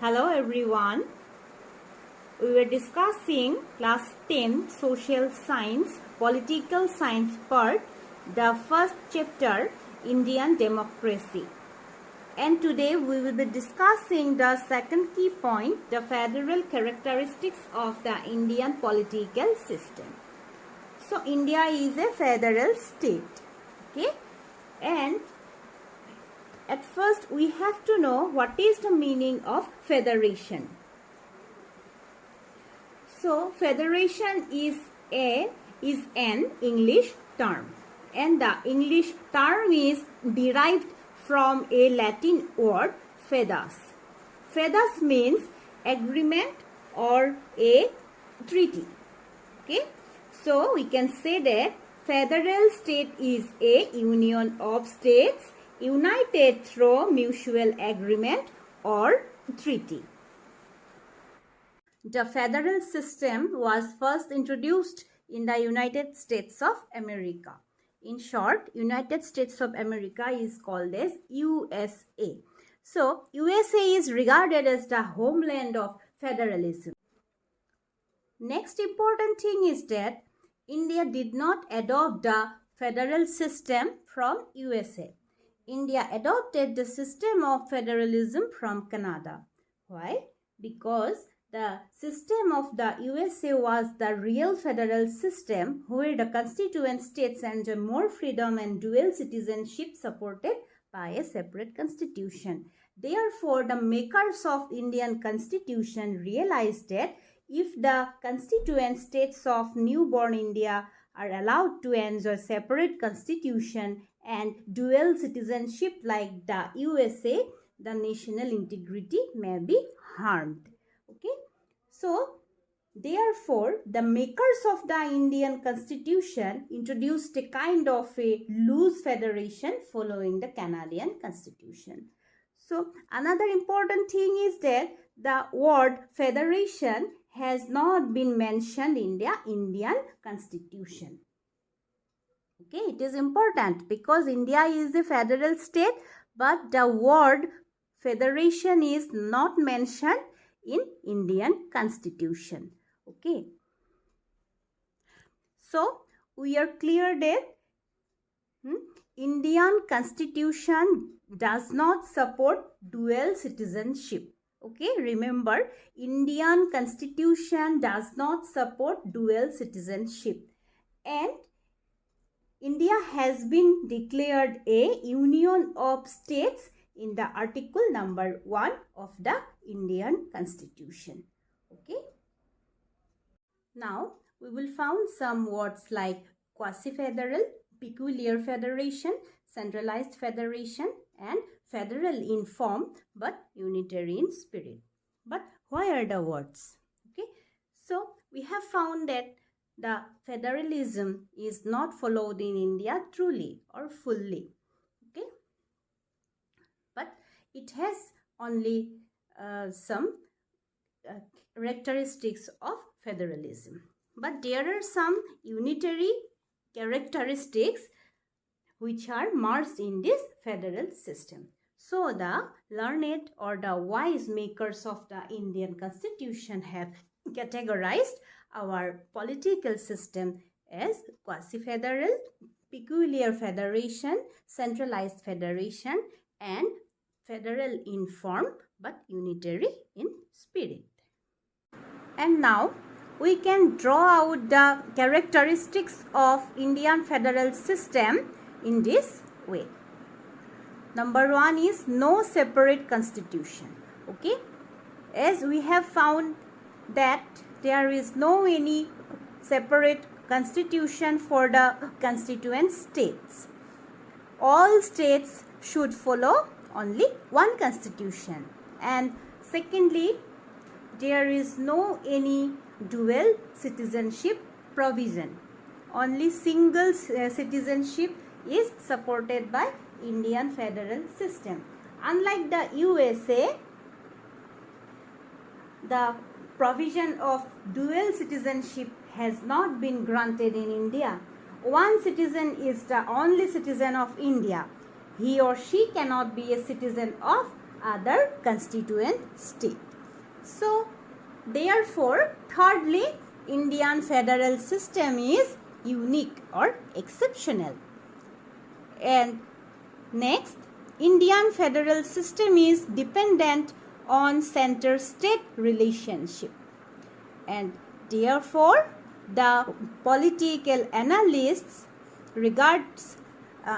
Hello everyone. We were discussing class 10 social science, political science part, the first chapter, Indian democracy. And today we will be discussing the second key point, the federal characteristics of the Indian political system. So India is a federal state. Okay? And at first we have to know what is the meaning of federation. So federation is an English term, and the English term is derived from a Latin word fedas. Fedas means agreement or a treaty. Okay, so we can say that federal state is a union of states united through mutual agreement or treaty. The federal system was first introduced in the United States of America. In short, United States of America is called as USA. So, USA is regarded as the homeland of federalism. Next important thing is that India did not adopt the federal system from USA. India adopted the system of federalism from Canada. Why? Because the system of the USA was the real federal system where the constituent states enjoy more freedom and dual citizenship supported by a separate constitution. Therefore, the makers of Indian constitution realized that if the constituent states of newborn India are allowed to enjoy separate constitution and dual citizenship like the USA, the national integrity may be harmed. Okay, so therefore the makers of the Indian constitution introduced a kind of a loose federation following the Canadian constitution. So another important thing is that the word federation has not been mentioned in the Indian constitution. Okay, it is important because India is a federal state, but the word federation is not mentioned in Indian constitution. Okay, so we are clear that Indian constitution does not support dual citizenship. Okay, remember, Indian constitution does not support dual citizenship, and India has been declared a union of states in the article number 1 of the Indian constitution. Okay. Now we will find some words like quasi-federal, peculiar federation, centralized federation, and federal in form but unitary in spirit. But why are the words? Okay. So we have found that the federalism is not followed in India truly or fully. Okay. But it has only some characteristics of federalism. But there are some unitary characteristics which are merged in this federal system. So the learned or the wise makers of the Indian constitution have categorized our political system as quasi-federal, peculiar federation, centralized federation, and federal in form but unitary in spirit. And now we can draw out the characteristics of Indian federal system in this way. Number 1 is no separate constitution. Okay, as we have found that there is no any separate constitution for the constituent states. All states should follow only one constitution. And secondly, there is no any dual citizenship provision. Only single citizenship is supported by Indian federal system. Unlike the USA, the provision of dual citizenship has not been granted in India. One citizen is the only citizen of India. He or she cannot be a citizen of other constituent state. So therefore, thirdly, Indian federal system is unique or exceptional. And next, Indian federal system is dependent on center-state relationship. And therefore, the political analysts regards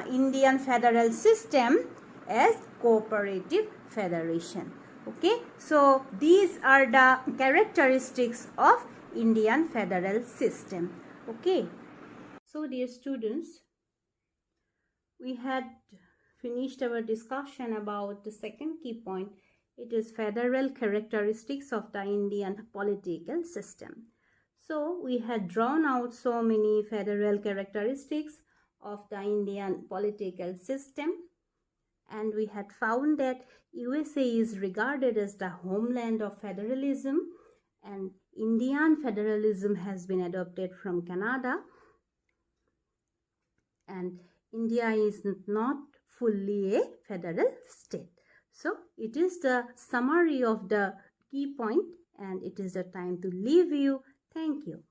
Indian federal system as cooperative federation. Okay, so these are the characteristics of Indian federal system. Okay, so dear students, we had finished our discussion about the second key point. It is federal characteristics of the Indian political system. So we had drawn out so many federal characteristics of the Indian political system, and we had found that USA is regarded as the homeland of federalism, and Indian federalism has been adopted from Canada, and India is not fully a federal state. So it is the summary of the key point, and it is the time to leave you. Thank you.